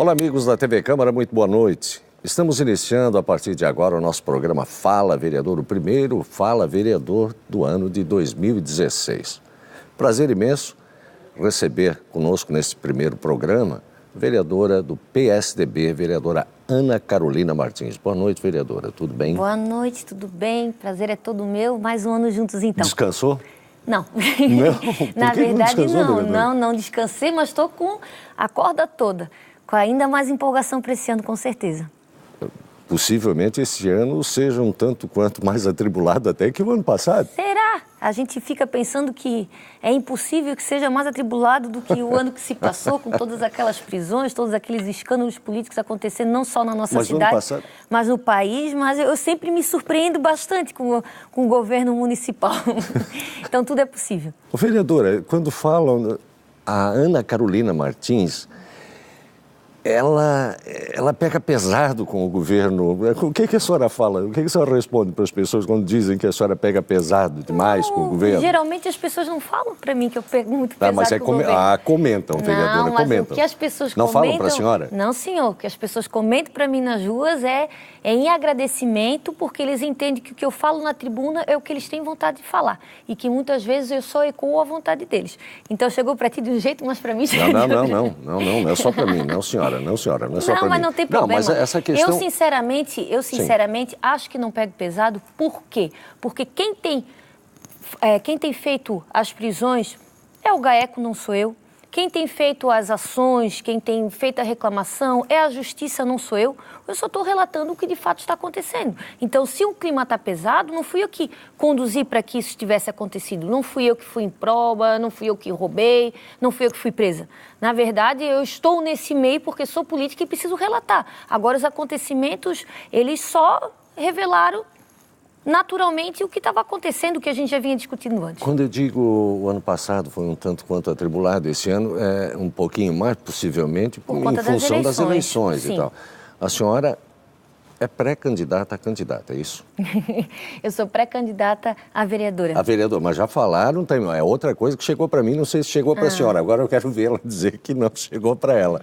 Olá, amigos da TV Câmara, muito boa noite. Estamos iniciando a partir de agora o nosso programa Fala Vereador, o primeiro Fala Vereador do ano de 2016. Prazer imenso receber conosco nesse primeiro programa vereadora do PSDB, vereadora Ana Carolina Martins. Boa noite, vereadora, tudo bem? Boa noite, tudo bem? Prazer é todo meu. Mais um ano juntos, então. Descansou? Não. Não? Na verdade, não. Não descansei, mas estou com a corda toda. Com ainda mais empolgação para esse ano, com certeza. Possivelmente esse ano seja um tanto quanto mais atribulado até que o ano passado. Será? A gente fica pensando que é impossível que seja mais atribulado do que o ano que se passou, com todas aquelas prisões, todos aqueles escândalos políticos acontecendo, não só na nossa cidade, mas no país. Mas eu sempre me surpreendo bastante com o governo municipal. Então, tudo é possível. Vereadora, quando falam a Ana Carolina Martins, ela pega pesado com o governo. O que a senhora fala? O que a senhora responde para as pessoas quando dizem que a senhora pega pesado demais com o governo? Geralmente as pessoas não falam para mim que eu pego muito pesado com o governo. Comentam, vereadora, não, mas comentam. O que as pessoas não comentam... falam para a senhora? Não, senhor. O que as pessoas comentam para mim nas ruas é em agradecimento, porque eles entendem que o que eu falo na tribuna é o que eles têm vontade de falar. E que muitas vezes eu só ecuo a vontade deles. Então chegou para ti de um jeito, mas para mim... Não é só para mim, não, senhora. Não é só para mim. Não, mas não tem problema. Não, mas essa questão... Eu sinceramente acho que não pego pesado. Por quê? Porque quem tem feito as prisões é o GAECO, não sou eu. Quem tem feito as ações, quem tem feito a reclamação é a justiça, não sou eu. Eu só estou relatando o que de fato está acontecendo. Então, se o clima está pesado, não fui eu que conduzi para que isso tivesse acontecido. Não fui eu que fui em prova, não fui eu que roubei, não fui eu que fui presa. Na verdade, eu estou nesse meio porque sou política e preciso relatar. Agora, os acontecimentos, eles só revelaram naturalmente o que estava acontecendo, o que a gente já vinha discutindo antes. Quando eu digo o ano passado foi um tanto quanto atribulado, esse ano é um pouquinho mais, possivelmente, em função das eleições e tal. A senhora é pré-candidata a candidata, é isso? Eu sou pré-candidata a vereadora. A vereadora, mas já falaram, é outra coisa que chegou para mim, não sei se chegou para a senhora, agora eu quero ver ela dizer que não chegou para ela.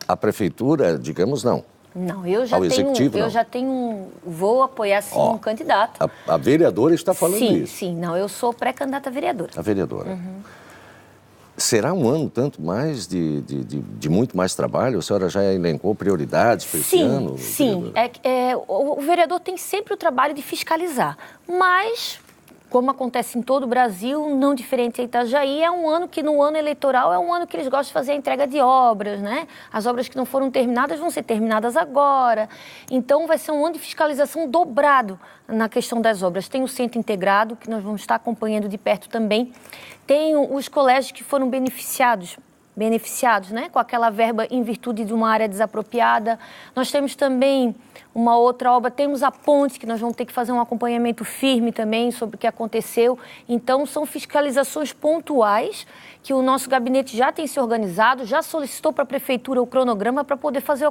A prefeitura, digamos, não. Não, eu já vou apoiar sim um candidato. A vereadora está falando isso. Sim, não, eu sou pré-candidata a vereadora. A vereadora. Será um ano tanto mais de muito mais trabalho? A senhora já elencou prioridades para esse ano? Sim, o vereador tem sempre o trabalho de fiscalizar, mas... Como acontece em todo o Brasil, não diferente em Itajaí, é um ano que no ano eleitoral é um ano que eles gostam de fazer a entrega de obras, né? As obras que não foram terminadas vão ser terminadas agora. Então vai ser um ano de fiscalização dobrado na questão das obras. Tem o centro integrado, que nós vamos estar acompanhando de perto também. Tem os colégios que foram beneficiados, né, com aquela verba em virtude de uma área desapropriada. Nós temos também uma outra obra, temos a ponte, que nós vamos ter que fazer um acompanhamento firme também sobre o que aconteceu. Então, são fiscalizações pontuais que o nosso gabinete já tem se organizado, já solicitou para a prefeitura o cronograma para poder fazer o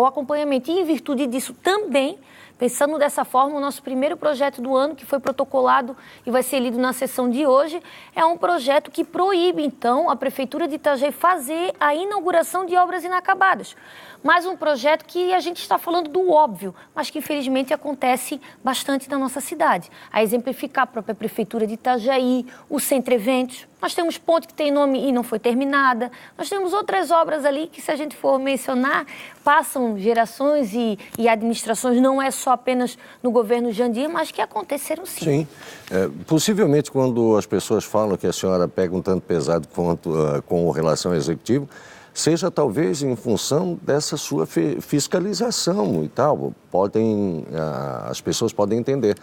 acompanhamento. E, em virtude disso, também, pensando dessa forma, o nosso primeiro projeto do ano, que foi protocolado e vai ser lido na sessão de hoje, é um projeto que proíbe, então, a Prefeitura de Itajaí fazer a inauguração de obras inacabadas. Mais um projeto que a gente está falando do óbvio, mas que, infelizmente, acontece bastante na nossa cidade. A exemplificar a própria Prefeitura de Itajaí, o Centro Eventos. Nós temos ponte que tem nome e não foi terminada. Nós temos outras obras ali que, se a gente for mencionar, passam gerações e administrações, não é só apenas no governo Jandir, mas que aconteceram sim. Sim. Possivelmente, quando as pessoas falam que a senhora pega um tanto pesado quanto com relação ao executivo, seja talvez em função dessa sua fiscalização e tal. As pessoas podem entender.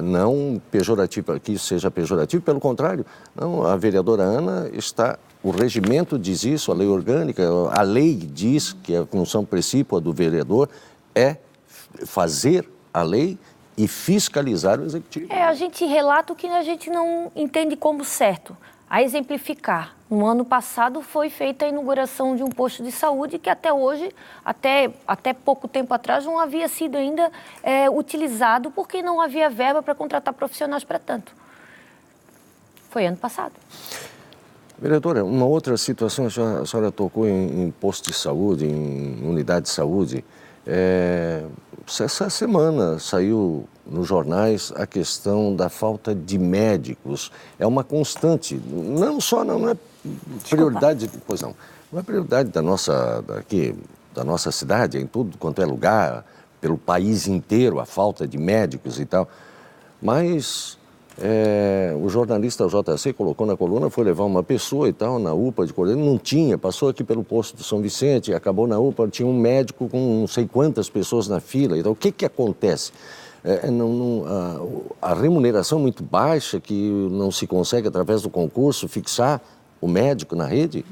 Não pejorativo, que isso seja pejorativo, pelo contrário, não, a vereadora Ana o regimento diz isso, a lei orgânica, a lei diz que a função principal do vereador é fazer a lei e fiscalizar o executivo. A gente relata o que a gente não entende como certo. A exemplificar, no ano passado foi feita a inauguração de um posto de saúde que até hoje, até pouco tempo atrás, não havia sido ainda utilizado porque não havia verba para contratar profissionais para tanto. Foi ano passado. Vereadora, uma outra situação, a senhora tocou em posto de saúde, em unidade de saúde. Essa semana saiu nos jornais a questão da falta de médicos. É uma constante, não é prioridade, pois não é prioridade da nossa cidade, em tudo quanto é lugar, pelo país inteiro, a falta de médicos e tal. Mas o jornalista JC colocou na coluna, foi levar uma pessoa e tal, na UPA de Cordeiro, não tinha, passou aqui pelo posto de São Vicente, acabou na UPA, tinha um médico com não sei quantas pessoas na fila e tal. O que acontece? A remuneração muito baixa, que não se consegue, através do concurso, fixar o médico na rede?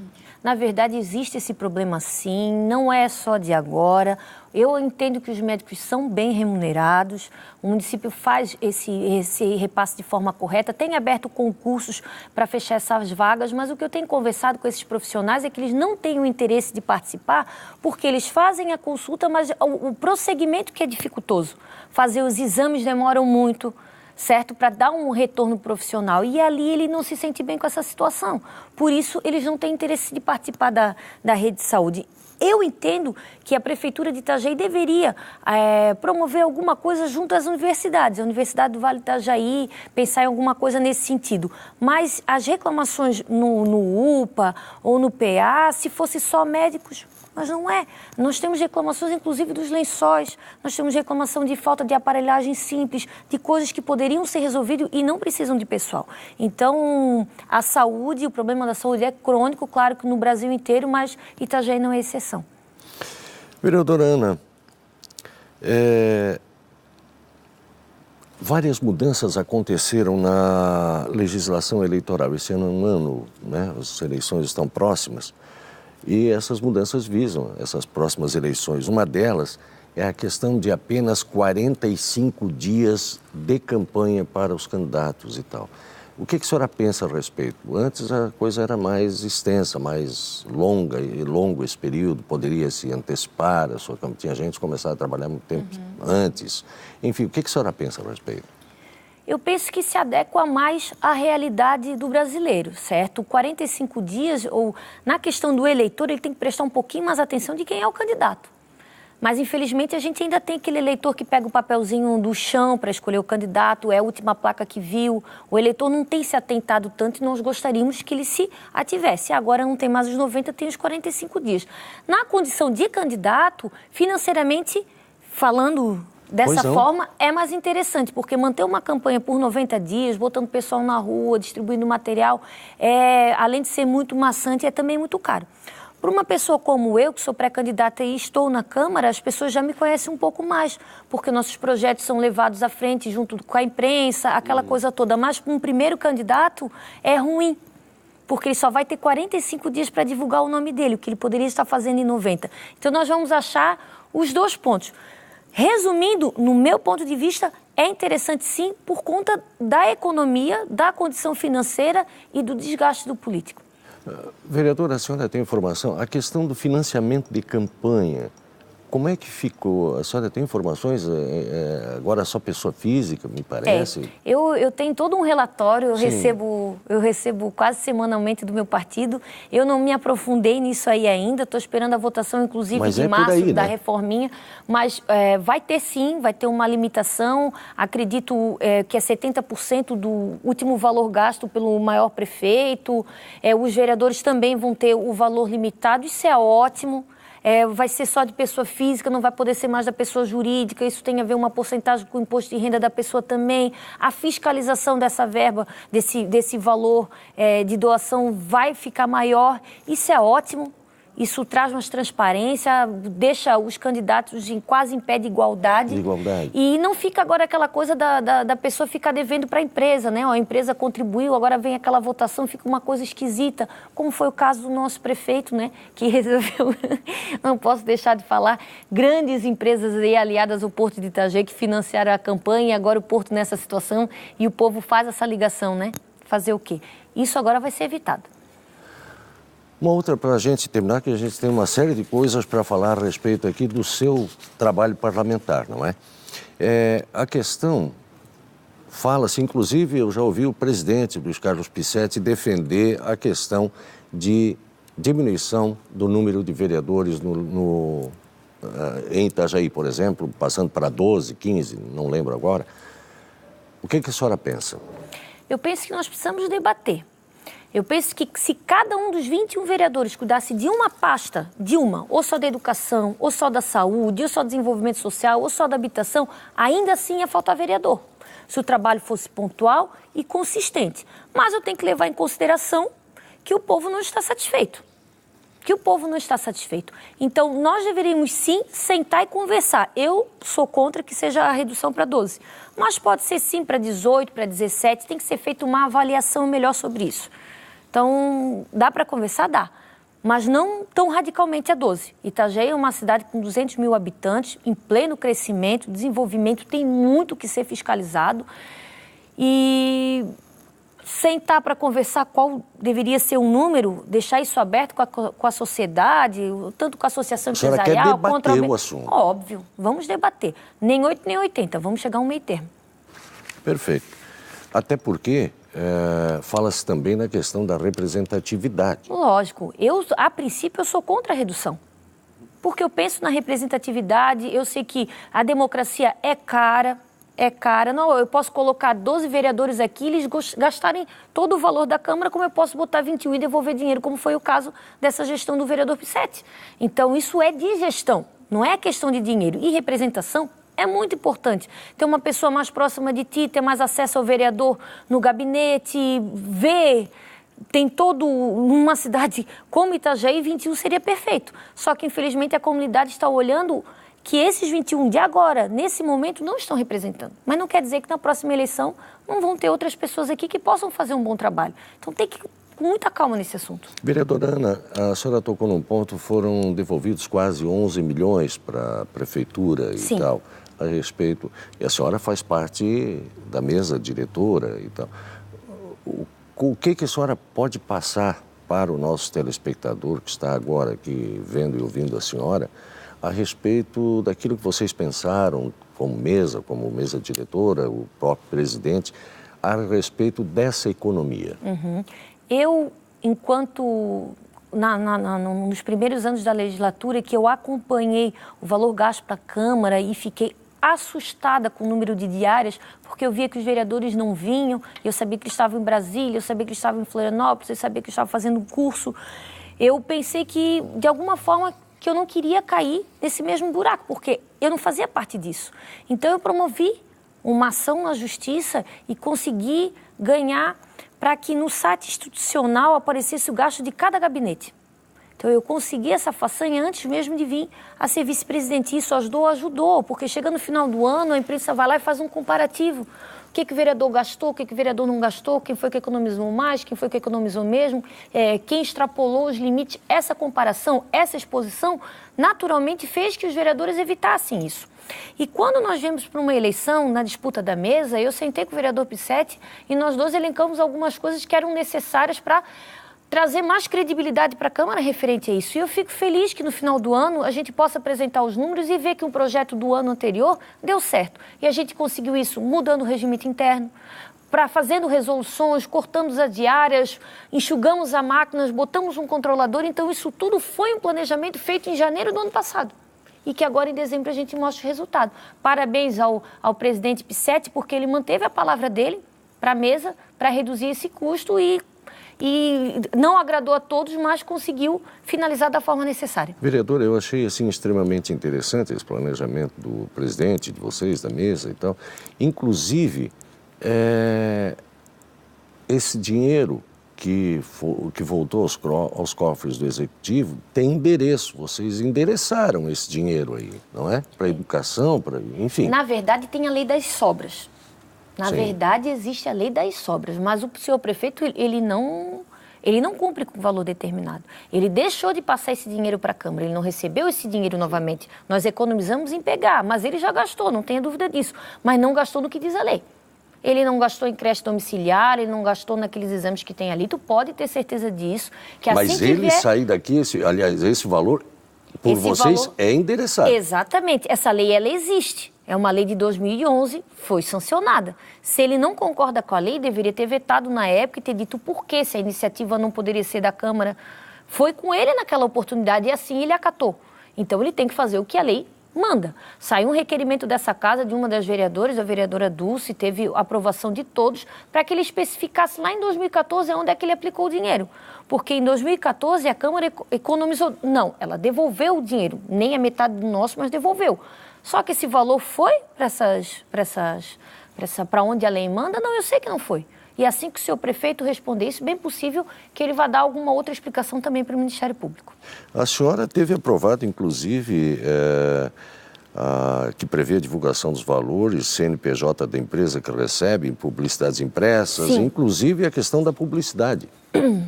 Na verdade, existe esse problema sim, não é só de agora. Eu entendo que os médicos são bem remunerados, o município faz esse repasse de forma correta, tem aberto concursos para fechar essas vagas, mas o que eu tenho conversado com esses profissionais é que eles não têm o interesse de participar, porque eles fazem a consulta, mas o prosseguimento que é dificultoso. Fazer os exames demoram muito, certo? Para dar um retorno profissional. E ali ele não se sente bem com essa situação. Por isso, eles não têm interesse de participar da rede de saúde. Eu entendo que a Prefeitura de Itajaí deveria promover alguma coisa junto às universidades, a Universidade do Vale do Itajaí, pensar em alguma coisa nesse sentido. Mas as reclamações no UPA ou no PA, se fosse só médicos, mas não é. Nós temos reclamações, inclusive, dos lençóis, nós temos reclamação de falta de aparelhagem simples, de coisas que poderiam ser resolvidas e não precisam de pessoal. Então, a saúde, o problema da saúde é crônico, claro que no Brasil inteiro, mas Itajaí não é exceção. Vereadora Ana, várias mudanças aconteceram na legislação eleitoral. Esse ano é um ano, né? As eleições estão próximas. E essas mudanças visam essas próximas eleições. Uma delas é a questão de apenas 45 dias de campanha para os candidatos e tal. O que a senhora pensa a respeito? Antes a coisa era mais extensa, mais longa, e longo esse período, poderia se antecipar, tinha gente que começava a trabalhar muito tempo antes. Enfim, o que a senhora pensa a respeito? Eu penso que se adequa mais à realidade do brasileiro, certo? 45 dias, ou na questão do eleitor, ele tem que prestar um pouquinho mais atenção de quem é o candidato. Mas, infelizmente, a gente ainda tem aquele eleitor que pega o papelzinho do chão para escolher o candidato, é a última placa que viu. O eleitor não tem se atentado tanto e nós gostaríamos que ele se ativesse. Agora não tem mais os 90, tem os 45 dias. Na condição de candidato, financeiramente falando dessa forma, é mais interessante, porque manter uma campanha por 90 dias, botando pessoal na rua, distribuindo material, além de ser muito maçante, é também muito caro. Para uma pessoa como eu, que sou pré-candidata e estou na Câmara, as pessoas já me conhecem um pouco mais, porque nossos projetos são levados à frente junto com a imprensa, aquela coisa toda. Mas para um primeiro candidato é ruim, porque ele só vai ter 45 dias para divulgar o nome dele, o que ele poderia estar fazendo em 90. Então nós vamos achar os dois pontos. Resumindo, no meu ponto de vista, é interessante sim por conta da economia, da condição financeira e do desgaste do político. Vereadora, a senhora tem informação? A questão do financiamento de campanha, como é que ficou? A senhora tem informações? Agora só pessoa física, me parece? Eu tenho todo um relatório, eu recebo quase semanalmente do meu partido. Eu não me aprofundei nisso aí ainda, estou esperando a votação, inclusive, de março, da reforminha. Mas vai ter sim, vai ter uma limitação. Acredito que é 70% do último valor gasto pelo maior prefeito. Os vereadores também vão ter o valor limitado, isso é ótimo. Vai ser só de pessoa física, não vai poder ser mais da pessoa jurídica, isso tem a ver uma porcentagem com o imposto de renda da pessoa também. A fiscalização dessa verba, desse valor de doação vai ficar maior, isso é ótimo. Isso traz mais transparência, deixa os candidatos quase em pé de igualdade. E não fica agora aquela coisa da pessoa ficar devendo para a empresa, né? A empresa contribuiu, agora vem aquela votação, fica uma coisa esquisita, como foi o caso do nosso prefeito, né? Que resolveu, não posso deixar de falar, grandes empresas aí aliadas ao Porto de Itajaí que financiaram a campanha e agora o Porto nessa situação e o povo faz essa ligação, né? Fazer o quê? Isso agora vai ser evitado. Uma outra para a gente terminar, que a gente tem uma série de coisas para falar a respeito aqui do seu trabalho parlamentar, não é? A questão Fala-se, inclusive, eu já ouvi o presidente Luiz Carlos Picchetti defender a questão de diminuição do número de vereadores em Itajaí, por exemplo, passando para 12, 15, não lembro agora. O que a senhora pensa? Eu penso que nós precisamos debater. Eu penso que se cada um dos 21 vereadores cuidasse de uma pasta, ou só da educação, ou só da saúde, ou só do desenvolvimento social, ou só da habitação, ainda assim ia faltar vereador. Se o trabalho fosse pontual e consistente. Mas eu tenho que levar em consideração que o povo não está satisfeito. Então, nós deveríamos sim sentar e conversar. Eu sou contra que seja a redução para 12. Mas pode ser sim para 18, para 17. Tem que ser feita uma avaliação melhor sobre isso. Então, dá para conversar? Dá. Mas não tão radicalmente a 12. Itajaí é uma cidade com 200 mil habitantes, em pleno crescimento, desenvolvimento, tem muito que ser fiscalizado. E sentar para conversar qual deveria ser um número, deixar isso aberto com a sociedade, tanto com a associação empresarial... A senhora quer debater o assunto? Óbvio, vamos debater. Nem 8, nem 80, vamos chegar a um meio termo. Perfeito. Até porque fala-se também na questão da representatividade. Lógico. A princípio, eu sou contra a redução. Porque eu penso na representatividade, eu sei que a democracia é cara. Não, eu posso colocar 12 vereadores aqui, eles gastarem todo o valor da Câmara, como eu posso botar 21 e devolver dinheiro, como foi o caso dessa gestão do vereador Picchetti. Então, isso é de gestão, não é questão de dinheiro. E representação é muito importante. Ter uma pessoa mais próxima de ti, ter mais acesso ao vereador no gabinete, ver... Tem numa cidade como Itajaí, 21 seria perfeito. Só que, infelizmente, a comunidade está olhando que esses 21 de agora, nesse momento, não estão representando. Mas não quer dizer que na próxima eleição não vão ter outras pessoas aqui que possam fazer um bom trabalho. Então tem que ir com muita calma nesse assunto. Vereadora Ana, a senhora tocou num ponto, foram devolvidos quase 11 milhões para a prefeitura e Sim. tal, a respeito. E a senhora faz parte da mesa diretora e tal. O que a senhora pode passar para o nosso telespectador que está agora aqui vendo e ouvindo a senhora a respeito daquilo que vocês pensaram como mesa diretora, o próprio presidente, a respeito dessa economia? Eu, enquanto nos primeiros anos da legislatura, que eu acompanhei o valor gasto para a Câmara e fiquei assustada com o número de diárias, porque eu via que os vereadores não vinham, eu sabia que eles estavam em Brasília, eu sabia que eles estavam em Florianópolis, eu sabia que eles estavam fazendo um curso. Eu pensei que, de alguma forma, que eu não queria cair nesse mesmo buraco, porque eu não fazia parte disso. Então, eu promovi uma ação na Justiça e consegui ganhar para que no site institucional aparecesse o gasto de cada gabinete. Então, eu consegui essa façanha antes mesmo de vir a ser vice-presidente. Isso ajudou, porque chegando no final do ano, a imprensa vai lá e faz um comparativo. O que o vereador gastou, o que o vereador não gastou, quem foi que economizou mais, quem foi que economizou mesmo, quem extrapolou os limites. Essa comparação, essa exposição, naturalmente fez que os vereadores evitassem isso. E quando nós viemos para uma eleição, na disputa da mesa, eu sentei com o vereador Picchetti e nós dois elencamos algumas coisas que eram necessárias para trazer mais credibilidade para a Câmara referente a isso. E eu fico feliz que no final do ano a gente possa apresentar os números e ver que um projeto do ano anterior deu certo. E a gente conseguiu isso mudando o regimento interno, fazendo resoluções, cortando as diárias, enxugamos as máquinas, botamos um controlador. Então isso tudo foi um planejamento feito em janeiro do ano passado. E que agora em dezembro a gente mostra o resultado. Parabéns ao presidente Picchetti, porque ele manteve a palavra dele para a mesa para reduzir esse custo e não agradou a todos, mas conseguiu finalizar da forma necessária. Vereador, eu achei assim extremamente interessante esse planejamento do presidente, de vocês, da mesa e tal. Inclusive, esse dinheiro que voltou aos cofres do Executivo tem endereço. Vocês endereçaram esse dinheiro aí, não é? Para educação, enfim. Na verdade, tem a lei das sobras. Na verdade, existe a lei das sobras, mas o senhor prefeito, ele não cumpre com o valor determinado. Ele deixou de passar esse dinheiro para a Câmara, ele não recebeu esse dinheiro novamente. Nós economizamos em pegar, mas ele já gastou, não tenha dúvida disso. Mas não gastou no que diz a lei. Ele não gastou em creche domiciliar, ele não gastou naqueles exames que tem ali. Tu pode ter certeza disso. Que mas assim ele sair daqui, esse valor Por vocês é endereçado. Exatamente. Essa lei, ela existe. É uma lei de 2011, foi sancionada. Se ele não concorda com a lei, deveria ter vetado na época e ter dito por quê, se a iniciativa não poderia ser da Câmara. Foi com ele naquela oportunidade e assim ele acatou. Então ele tem que fazer o que a lei manda. Saiu um requerimento dessa casa, de uma das vereadoras, a vereadora Dulce, teve aprovação de todos, para que ele especificasse lá em 2014 onde é que ele aplicou o dinheiro. Porque em 2014 a Câmara economizou... Não, ela devolveu o dinheiro, nem a metade do nosso, mas devolveu. Só que esse valor foi para onde a lei manda? Não, eu sei que não foi. E assim que o senhor prefeito responder isso, bem possível que ele vá dar alguma outra explicação também para o Ministério Público. A senhora teve aprovado, inclusive, que prevê a divulgação dos valores, CNPJ da empresa que recebe, publicidades impressas, Sim. Inclusive a questão da publicidade.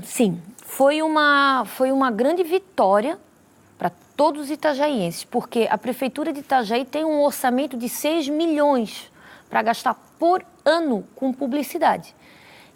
Sim, foi uma grande vitória para todos os itajaienses, porque a Prefeitura de Itajaí tem um orçamento de 6 milhões para gastar por ano com publicidade.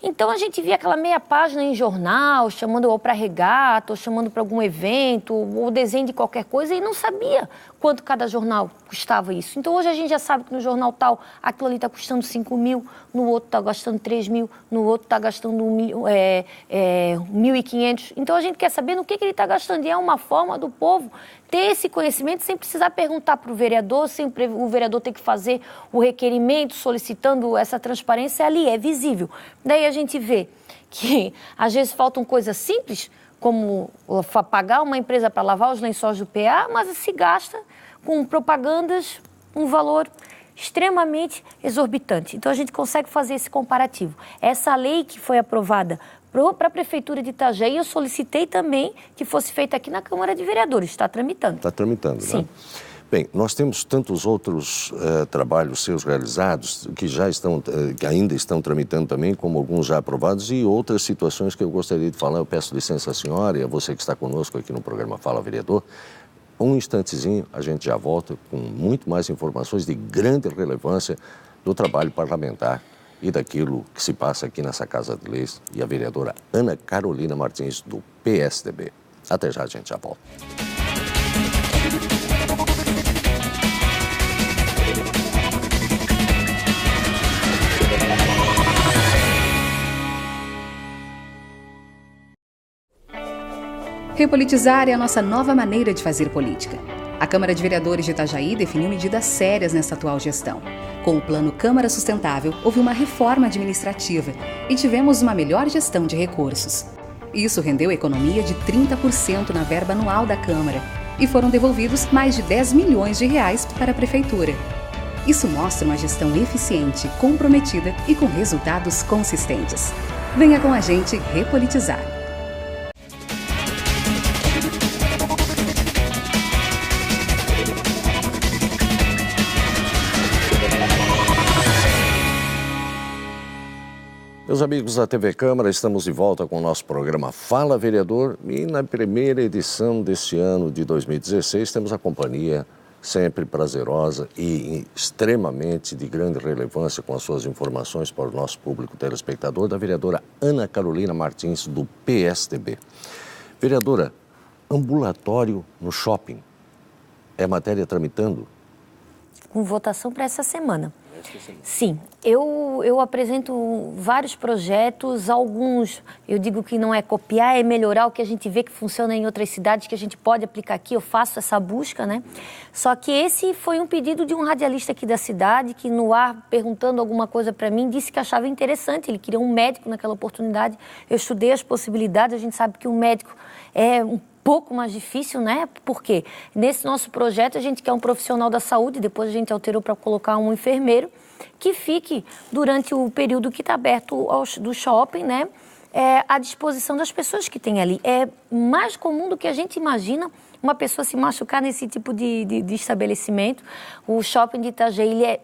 Então a gente via aquela meia página em jornal, chamando ou para regata, ou chamando para algum evento, ou desenho de qualquer coisa, e não sabia quanto cada jornal custava isso. Então hoje a gente já sabe que no jornal tal, aquilo ali está custando 5 mil, no outro está gastando 3 mil, no outro está gastando 1.500. Então a gente quer saber no que ele está gastando. E é uma forma do povo ter esse conhecimento sem precisar perguntar para o vereador, sem o vereador ter que fazer o requerimento solicitando essa transparência ali, é visível. Daí a gente vê que às vezes faltam coisas simples, como pagar uma empresa para lavar os lençóis do PA, mas se gasta com propagandas um valor extremamente exorbitante. Então a gente consegue fazer esse comparativo. Essa lei que foi aprovada para a Prefeitura de Itajaí, eu solicitei também que fosse feita aqui na Câmara de Vereadores. Está tramitando. Está tramitando, sim. Né? Bem, nós temos tantos outros trabalhos seus realizados que que ainda estão tramitando também, como alguns já aprovados, e outras situações que eu gostaria de falar. Eu peço licença à senhora e a você que está conosco aqui no programa Fala Vereador. Um instantezinho, a gente já volta com muito mais informações de grande relevância do trabalho parlamentar e daquilo que se passa aqui nessa Casa de Leis, e a vereadora Ana Carolina Martins, do PSDB. Até já, a gente já volta. Repolitizar é a nossa nova maneira de fazer política. A Câmara de Vereadores de Itajaí definiu medidas sérias nessa atual gestão. Com o Plano Câmara Sustentável, houve uma reforma administrativa e tivemos uma melhor gestão de recursos. Isso rendeu economia de 30% na verba anual da Câmara e foram devolvidos mais de 10 milhões de reais para a Prefeitura. Isso mostra uma gestão eficiente, comprometida e com resultados consistentes. Venha com a gente repolitizar. Meus amigos da TV Câmara, estamos de volta com o nosso programa Fala Vereador, e na primeira edição deste ano de 2016 temos a companhia sempre prazerosa e extremamente de grande relevância com as suas informações para o nosso público telespectador, da vereadora Ana Carolina Martins, do PSDB. Vereadora, ambulatório no shopping, é matéria tramitando? Com votação para essa semana. Sim, eu apresento vários projetos, alguns eu digo que não é copiar, é melhorar o que a gente vê que funciona em outras cidades, que a gente pode aplicar aqui, eu faço essa busca, né? Só que esse foi um pedido de um radialista aqui da cidade, que no ar, perguntando alguma coisa para mim, disse que achava interessante, ele queria um médico naquela oportunidade. Eu estudei as possibilidades, a gente sabe que um médico é um pouco mais difícil, né? Porque nesse nosso projeto a gente quer um profissional da saúde, depois a gente alterou para colocar um enfermeiro que fique durante o período que está aberto do shopping, né? À disposição das pessoas que tem ali. É mais comum do que a gente imagina uma pessoa se machucar nesse tipo de estabelecimento. O shopping de Itajaí, ele é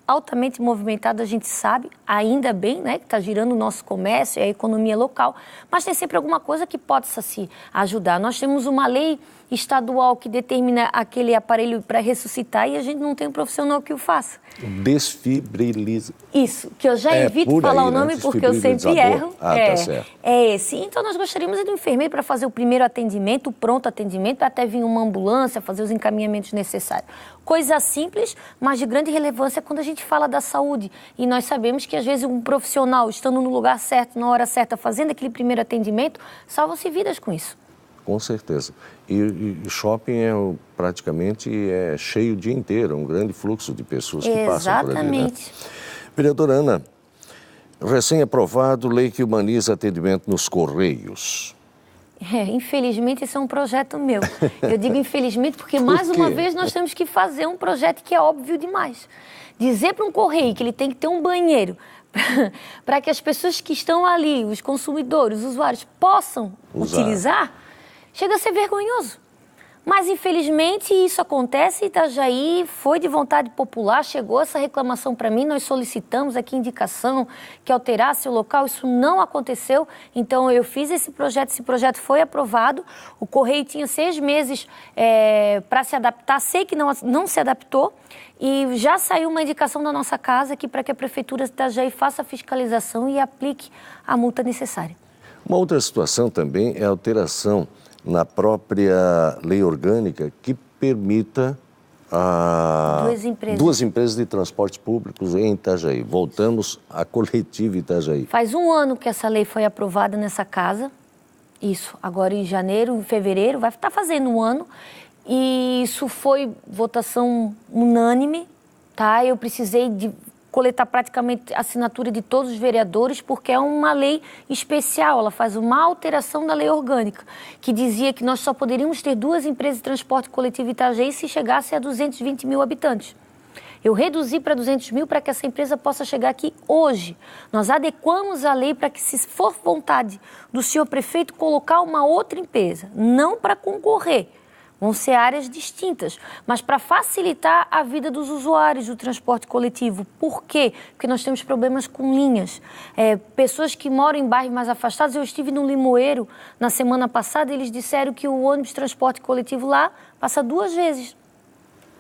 altamente movimentado, a gente sabe, ainda bem, né, que está girando o nosso comércio e a economia local, mas tem sempre alguma coisa que possa se ajudar. Nós temos uma lei estadual que determina aquele aparelho para ressuscitar e a gente não tem um profissional que o faça. Desfibriliza. Isso, que eu já evito falar o nome porque eu sempre erro. Tá certo. É esse. Então, nós gostaríamos de um enfermeiro para fazer o primeiro atendimento, o pronto atendimento, até vir uma ambulância, fazer os encaminhamentos necessários. Coisa simples, mas de grande relevância quando a gente fala da saúde. E nós sabemos que, às vezes, um profissional estando no lugar certo, na hora certa, fazendo aquele primeiro atendimento, salvam-se vidas com isso. Com certeza. E shopping praticamente é cheio o dia inteiro, um grande fluxo de pessoas que passam por ali. Exatamente. Vereadora Ana, recém-aprovado, lei que humaniza atendimento nos Correios. Infelizmente, esse é um projeto meu. Eu digo infelizmente porque, mais uma vez, nós temos que fazer um projeto que é óbvio demais. Dizer para um correio que ele tem que ter um banheiro para que as pessoas que estão ali, os consumidores, os usuários, possam utilizar, chega a ser vergonhoso. Mas, infelizmente, isso acontece. Itajaí foi de vontade popular, chegou essa reclamação para mim, nós solicitamos aqui indicação que alterasse o local, isso não aconteceu. Então, eu fiz esse projeto foi aprovado, o Correio tinha 6 meses para se adaptar, sei que não se adaptou, e já saiu uma indicação da nossa casa aqui para que a Prefeitura de Itajaí faça a fiscalização e aplique a multa necessária. Uma outra situação também é a alteração na própria lei orgânica que permita duas empresas de transportes públicos em Itajaí. Voltamos à coletiva Itajaí. Faz 1 ano que essa lei foi aprovada nessa casa. Isso, agora em janeiro, em fevereiro, vai estar fazendo 1 ano. E isso foi votação unânime, tá? Eu precisei de coletar praticamente a assinatura de todos os vereadores, porque é uma lei especial, ela faz uma alteração da lei orgânica, que dizia que nós só poderíamos ter 2 empresas de transporte coletivo em Itajaí se chegasse a 220 mil habitantes. Eu reduzi para 200 mil para que essa empresa possa chegar aqui hoje. Nós adequamos a lei para que, se for vontade do senhor prefeito, colocar uma outra empresa, não para concorrer. Vão ser áreas distintas, mas para facilitar a vida dos usuários do transporte coletivo. Por quê? Porque nós temos problemas com linhas. Pessoas que moram em bairros mais afastados, eu estive no Limoeiro na semana passada, eles disseram que o ônibus de transporte coletivo lá passa 2 vezes.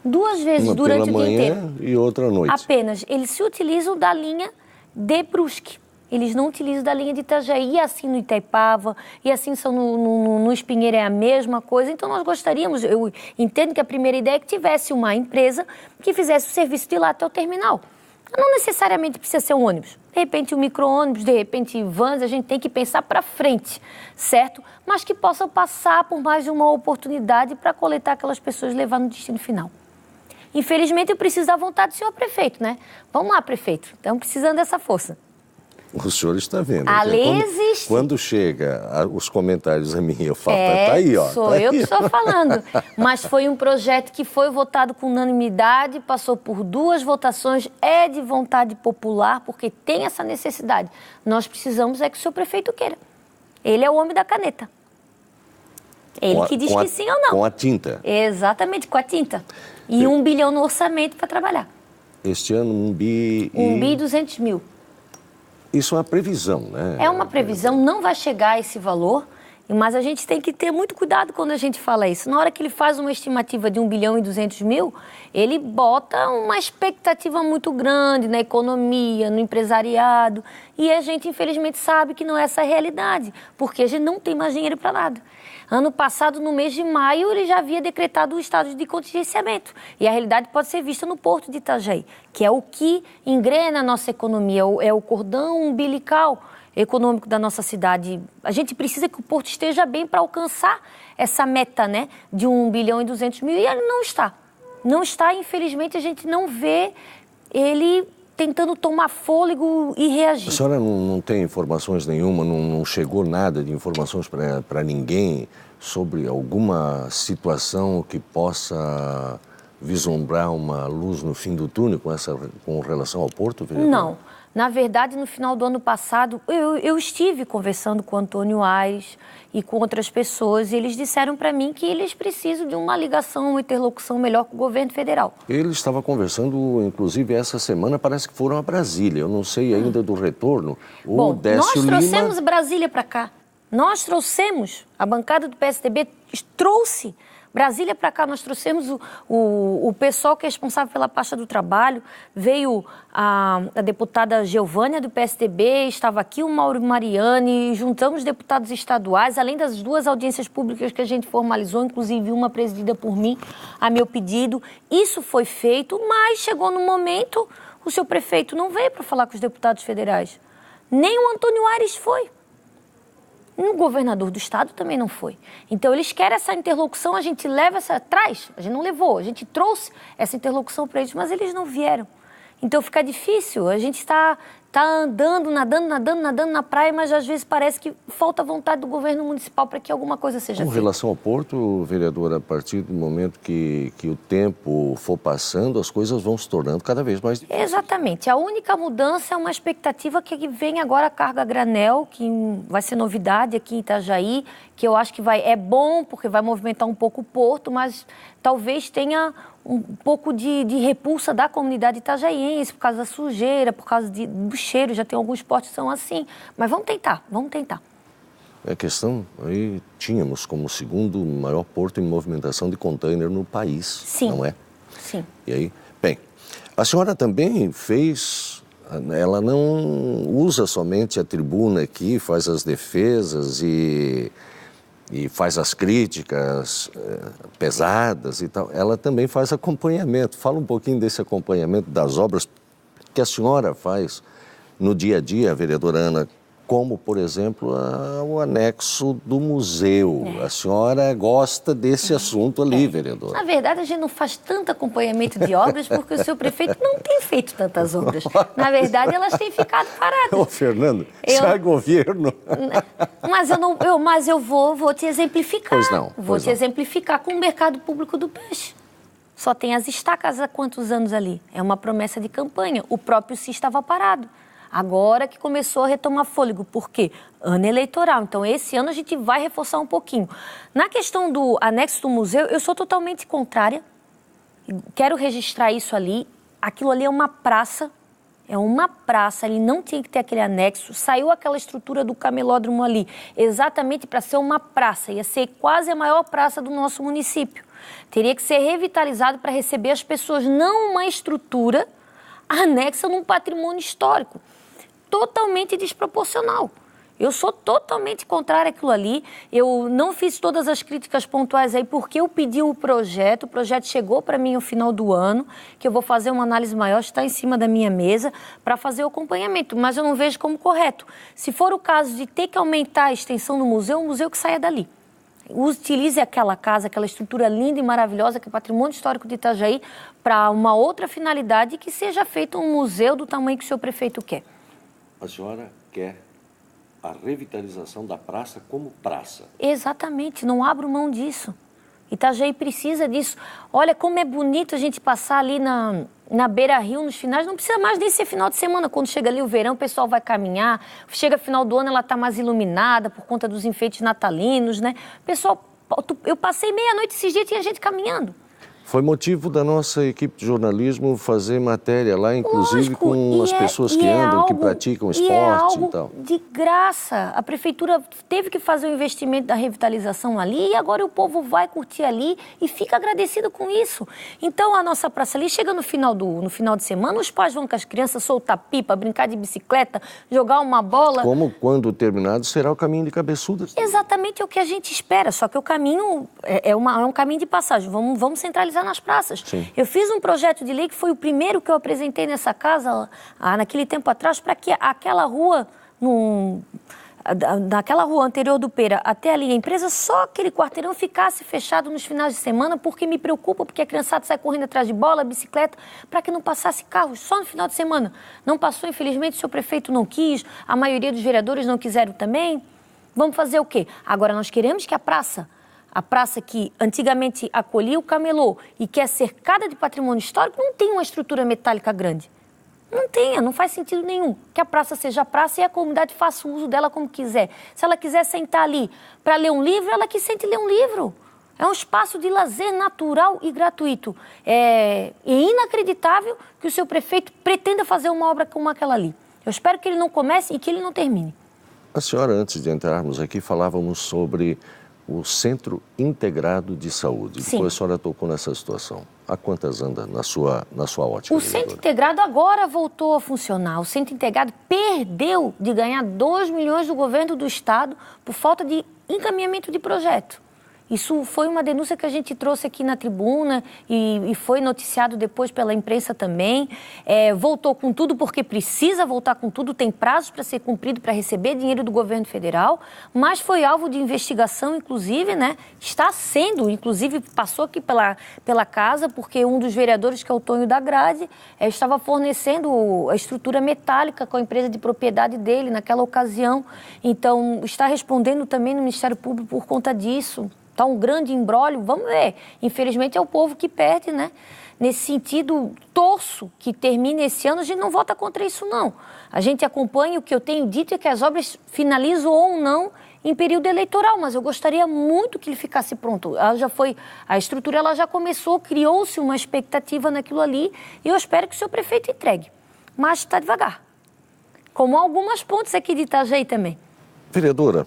2 vezes uma durante pela o dia inteiro. manhã e outra à noite. Apenas. Eles se utilizam da linha de Brusque. Eles não utilizam da linha de Itajaí, e assim no Itaipava, e assim são no Espinheiro, é a mesma coisa. Então, nós gostaríamos, eu entendo que a primeira ideia é que tivesse uma empresa que fizesse o serviço de lá até o terminal. Não necessariamente precisa ser um ônibus. De repente, um micro-ônibus, de repente, vans, a gente tem que pensar para frente, certo? Mas que possam passar por mais de uma oportunidade para coletar aquelas pessoas e levar no destino final. Infelizmente, eu preciso da vontade do senhor prefeito, né? Vamos lá, prefeito. Estamos precisando dessa força. O senhor está vendo. A lei existe. Quando chega os comentários a mim, eu falo, tá aí, ó. Sou eu que estou falando. Mas foi um projeto que foi votado com unanimidade, passou por 2 votações, é de vontade popular, porque tem essa necessidade. Nós precisamos que o seu prefeito queira. Ele é o homem da caneta. Ele que diz que sim ou não. Com a tinta. Exatamente, com a tinta. E 1 bilhão no orçamento para trabalhar. Este ano, 1 bi... 1 bi e 200 mil. Isso é uma previsão, né? É uma previsão, não vai chegar a esse valor, mas a gente tem que ter muito cuidado quando a gente fala isso. Na hora que ele faz uma estimativa de 1 bilhão e 200 mil, ele bota uma expectativa muito grande na economia, no empresariado, e a gente, infelizmente, sabe que não é essa a realidade, porque a gente não tem mais dinheiro para nada. Ano passado, no mês de maio, ele já havia decretado o estado de contingenciamento. E a realidade pode ser vista no Porto de Itajaí, que é o que engrena a nossa economia, é o cordão umbilical econômico da nossa cidade. A gente precisa que o Porto esteja bem para alcançar essa meta, né, de 1 bilhão e 200 mil, e ele não está. Não está, infelizmente, a gente não vê ele tentando tomar fôlego e reagir. A senhora não tem informações nenhuma, não chegou nada de informações para ninguém sobre alguma situação que possa vislumbrar uma luz no fim do túnel com relação ao Porto, vereador? Não. Na verdade, no final do ano passado, eu estive conversando com o Antônio Aires e com outras pessoas, e eles disseram para mim que eles precisam de uma ligação, uma interlocução melhor com o governo federal. Ele estava conversando, inclusive, essa semana, parece que foram a Brasília. Eu não sei ainda do retorno. Bom, nós trouxemos Brasília para cá. Nós trouxemos, a bancada do PSDB trouxe Brasília para cá, nós trouxemos o pessoal que é responsável pela pasta do trabalho, veio a deputada Geovânia do PSDB, estava aqui o Mauro Mariani, juntamos deputados estaduais, além das 2 audiências públicas que a gente formalizou, inclusive uma presidida por mim, a meu pedido. Isso foi feito, mas chegou no momento, o seu prefeito não veio para falar com os deputados federais. Nem o Antônio Aires foi. O governador do estado também não foi. Então, eles querem essa interlocução, a gente leva traz, a gente não levou, a gente trouxe essa interlocução para eles, mas eles não vieram. Então, fica difícil, a gente está andando, nadando na praia, mas às vezes parece que falta vontade do governo municipal para que alguma coisa seja feita. Com relação ao Porto, vereadora, a partir do momento que o tempo for passando, as coisas vão se tornando cada vez mais difíceis. Exatamente. A única mudança é uma expectativa que vem agora a carga a granel, que vai ser novidade aqui em Itajaí, que eu acho que é bom, porque vai movimentar um pouco o Porto, mas talvez tenha um pouco de repulsa da comunidade itajaiense, por causa da sujeira, por causa do cheiro, já tem alguns portos que são assim. Mas vamos tentar. A questão, aí tínhamos como segundo maior porto em movimentação de container no país, sim, não é? Sim. E aí, bem, a senhora também fez, ela não usa somente a tribuna aqui, faz as defesas e faz as críticas pesadas e tal, ela também faz acompanhamento. Fala um pouquinho desse acompanhamento das obras que a senhora faz no dia a dia, vereadora Ana, como, por exemplo, o anexo do museu. A senhora gosta desse assunto ali, vereadora. Na verdade, a gente não faz tanto acompanhamento de obras porque o seu prefeito não tem feito tantas obras. Na verdade, elas têm ficado paradas. Ô, Fernando, sai governo. Mas eu vou te exemplificar. Pois não. Vou te exemplificar com o mercado público do peixe. Só tem as estacas há quantos anos ali? É uma promessa de campanha. O próprio CIS estava parado. Agora que começou a retomar fôlego. Por quê? Ano eleitoral. Então, esse ano a gente vai reforçar um pouquinho. Na questão do anexo do museu, eu sou totalmente contrária. Quero registrar isso ali. Aquilo ali é uma praça. Ele não tinha que ter aquele anexo. Saiu aquela estrutura do camelódromo ali, exatamente para ser uma praça. Ia ser quase a maior praça do nosso município. Teria que ser revitalizado para receber as pessoas, não uma estrutura anexa num patrimônio histórico. Totalmente desproporcional. Eu sou totalmente contrária àquilo ali. Eu não fiz todas as críticas pontuais aí porque eu pedi o projeto chegou para mim no final do ano, que eu vou fazer uma análise maior, está em cima da minha mesa, para fazer o acompanhamento, mas eu não vejo como correto. Se for o caso de ter que aumentar a extensão do museu, o museu que saia dali. Utilize aquela casa, aquela estrutura linda e maravilhosa que é patrimônio histórico de Itajaí, para uma outra finalidade, que seja feito um museu do tamanho que o seu prefeito quer. A senhora quer a revitalização da praça como praça? Exatamente, não abro mão disso. Itajaí precisa disso. Olha como é bonito a gente passar ali na Beira-Rio nos finais, não precisa mais nem ser final de semana. Quando chega ali o verão, o pessoal vai caminhar. Chega final do ano, ela está mais iluminada por conta dos enfeites natalinos, né? Pessoal, eu passei meia-noite esses dias e tinha gente caminhando. Foi motivo da nossa equipe de jornalismo fazer matéria lá, inclusive lógico, com as pessoas que andam, que praticam esporte e tal. De graça. A prefeitura teve que fazer o investimento da revitalização ali e agora o povo vai curtir ali e fica agradecido com isso. Então a nossa praça ali chega no final de semana, os pais vão com as crianças soltar pipa, brincar de bicicleta, jogar uma bola. Como quando terminado será o caminho de Cabeçudas. Exatamente o que a gente espera, só que o caminho é um caminho de passagem. Vamos centralizar nas praças. Sim. Eu fiz um projeto de lei que foi o primeiro que eu apresentei nessa casa, naquele tempo atrás, para que aquela rua, naquela rua anterior do Pera até ali a empresa, só aquele quarteirão ficasse fechado nos finais de semana, porque me preocupa, porque a criançada sai correndo atrás de bola, bicicleta, para que não passasse carros só no final de semana. Não passou, infelizmente, o seu prefeito não quis, a maioria dos vereadores não quiseram também. Vamos fazer o quê? Agora nós queremos que a praça que antigamente acolhia o camelô e que é cercada de patrimônio histórico, não tem uma estrutura metálica grande. Não tenha, não faz sentido nenhum. Que a praça seja praça e a comunidade faça o uso dela como quiser. Se ela quiser sentar ali para ler um livro, ela que sente ler um livro. É um espaço de lazer natural e gratuito. É inacreditável que o seu prefeito pretenda fazer uma obra como aquela ali. Eu espero que ele não comece e que ele não termine. A senhora, antes de entrarmos aqui, falávamos sobre o Centro Integrado de Saúde. Sim. Depois a senhora tocou nessa situação. Há quantas anda na sua ótica? O Centro Integrado agora voltou a funcionar. O Centro Integrado perdeu de ganhar 2 milhões do governo do estado por falta de encaminhamento de projeto. Isso foi uma denúncia que a gente trouxe aqui na tribuna e foi noticiado depois pela imprensa também. Voltou com tudo porque precisa voltar com tudo, tem prazos para ser cumprido para receber dinheiro do governo federal, mas foi alvo de investigação, inclusive, né? Está sendo, inclusive, passou aqui pela casa, porque um dos vereadores, que é o Tonho da Grade, estava fornecendo a estrutura metálica com a empresa de propriedade dele naquela ocasião. Então, está respondendo também no Ministério Público por conta disso. Está um grande imbróglio, vamos ver. Infelizmente é o povo que perde, né? Nesse sentido, torço que termine esse ano, a gente não vota contra isso, não. A gente acompanha, o que eu tenho dito é que as obras finalizam ou não em período eleitoral, mas eu gostaria muito que ele ficasse pronto. A estrutura ela já começou, criou-se uma expectativa naquilo ali e eu espero que o senhor prefeito entregue. Mas está devagar. Como algumas pontes aqui de Itajaí também. Vereadora,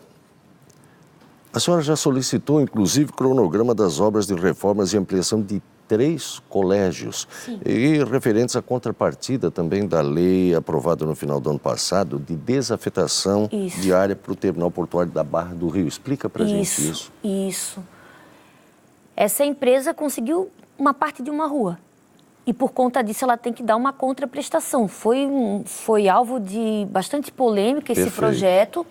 a senhora já solicitou, inclusive, cronograma das obras de reformas e ampliação de 3 colégios. Sim. E referentes à contrapartida também da lei aprovada no final do ano passado de desafetação de área para o terminal portuário da Barra do Rio. Explica para a gente isso. Isso. Essa empresa conseguiu uma parte de uma rua. E por conta disso ela tem que dar uma contraprestação. Foi alvo de bastante polêmica esse projeto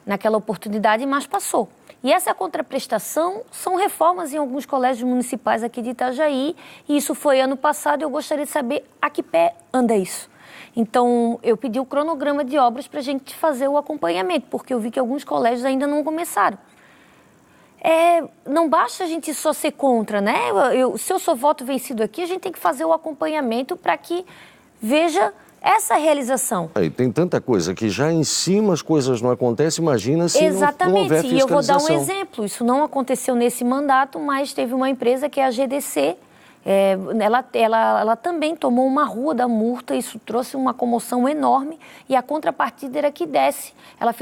naquela oportunidade, mas passou. E essa contraprestação são reformas em alguns colégios municipais aqui de Itajaí, e isso foi ano passado, e eu gostaria de saber a que pé anda isso. Então, eu pedi o cronograma de obras para a gente fazer o acompanhamento, porque eu vi que alguns colégios ainda não começaram. Não basta a gente só ser contra, né? Se eu sou voto vencido aqui, a gente tem que fazer o acompanhamento para que veja essa realização. Aí tem tanta coisa que já em cima as coisas não acontecem, imagina se não houver fiscalização. E eu vou dar um exemplo. Isso não aconteceu nesse mandato, mas teve uma empresa que é a GDC. Ela também tomou uma rua da multa, isso trouxe uma comoção enorme e a contrapartida era que ela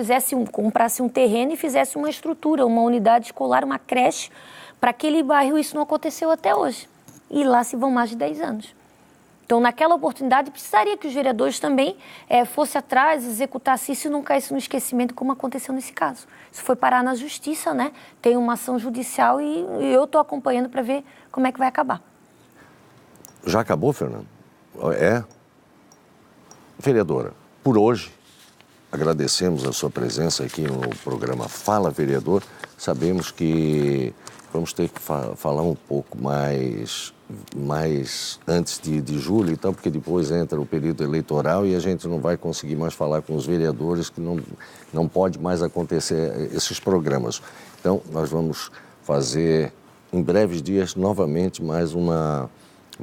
comprasse um terreno e fizesse uma estrutura, uma unidade escolar, uma creche para aquele bairro. Isso não aconteceu até hoje. E lá se vão mais de 10 anos. Então, naquela oportunidade, precisaria que os vereadores também fossem atrás, executassem isso e não caísse no esquecimento, como aconteceu nesse caso. Isso foi parar na justiça, né? Tem uma ação judicial e eu estou acompanhando para ver como é que vai acabar. Já acabou, Fernando? Vereadora, por hoje, agradecemos a sua presença aqui no programa Fala Vereador. Sabemos que vamos ter que falar um pouco mais antes de julho e tal, porque depois entra o período eleitoral e a gente não vai conseguir mais falar com os vereadores, que não pode mais acontecer esses programas. Então, nós vamos fazer em breves dias novamente mais uma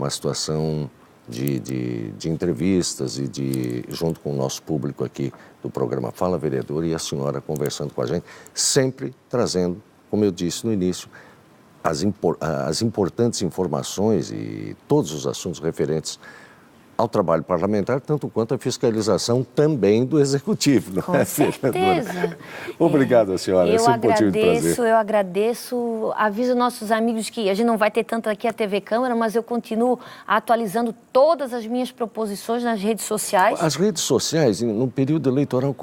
situação de entrevistas e junto com o nosso público aqui do programa Fala Vereador e a senhora conversando com a gente, sempre trazendo, como eu disse no início, as importantes informações e todos os assuntos referentes ao trabalho parlamentar, tanto quanto a fiscalização também do Executivo. Com certeza. Obrigado, senhora. É sempre um motivo de prazer. Eu agradeço. Aviso nossos amigos que a gente não vai ter tanto aqui a TV Câmara, mas eu continuo atualizando todas as minhas proposições nas redes sociais. As redes sociais, no período eleitoral,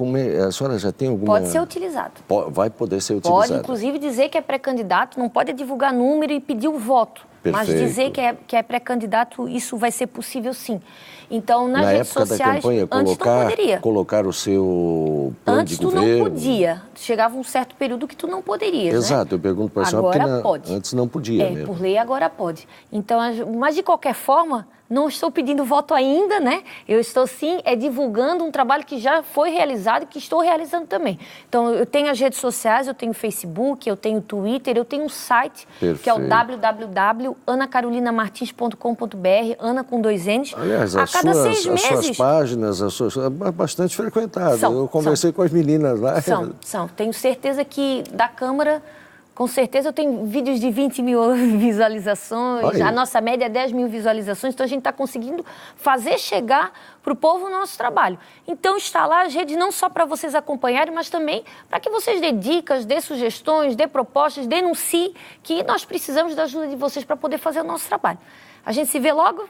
a senhora já tem alguma... Pode ser utilizado. Vai poder ser utilizado. Pode, inclusive, dizer que é pré-candidato, não pode divulgar número e pedir o voto. Perfeito. Mas dizer que é pré-candidato, isso vai ser possível sim. Então, nas redes sociais, na época da campanha, antes não poderia. Colocar o seu plano de governo. Antes tu não podia. Chegava um certo período que tu não poderias, Exato, né? Eu pergunto para a senhora porque pode. Antes não podia mesmo. Por lei agora pode. Então, mas de qualquer forma, não estou pedindo voto ainda, né? Eu estou sim divulgando um trabalho que já foi realizado e que estou realizando também. Então, eu tenho as redes sociais, eu tenho Facebook, eu tenho Twitter, eu tenho um site, Perfeito. que é o www.anacarolinamartins.com.br, Ana com 2 N's. Aliás, a cada 6 meses... As suas páginas, bastante frequentadas. Eu conversei com as meninas lá. São. Tenho certeza que da Câmara, Com certeza eu tenho vídeos de 20 mil visualizações, a nossa média é 10 mil visualizações, então a gente está conseguindo fazer chegar para o povo o nosso trabalho. Então está lá as redes não só para vocês acompanharem, mas também para que vocês dê dicas, dê sugestões, dê propostas, denunciem, que nós precisamos da ajuda de vocês para poder fazer o nosso trabalho. A gente se vê logo?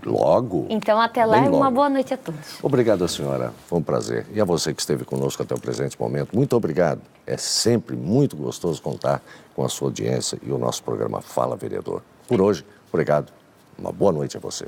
Logo. Então, até lá e uma boa noite a todos. Obrigado, senhora. Foi um prazer. E a você que esteve conosco até o presente momento, muito obrigado. É sempre muito gostoso contar com a sua audiência e o nosso programa Fala Vereador. Por hoje, obrigado. Uma boa noite a você.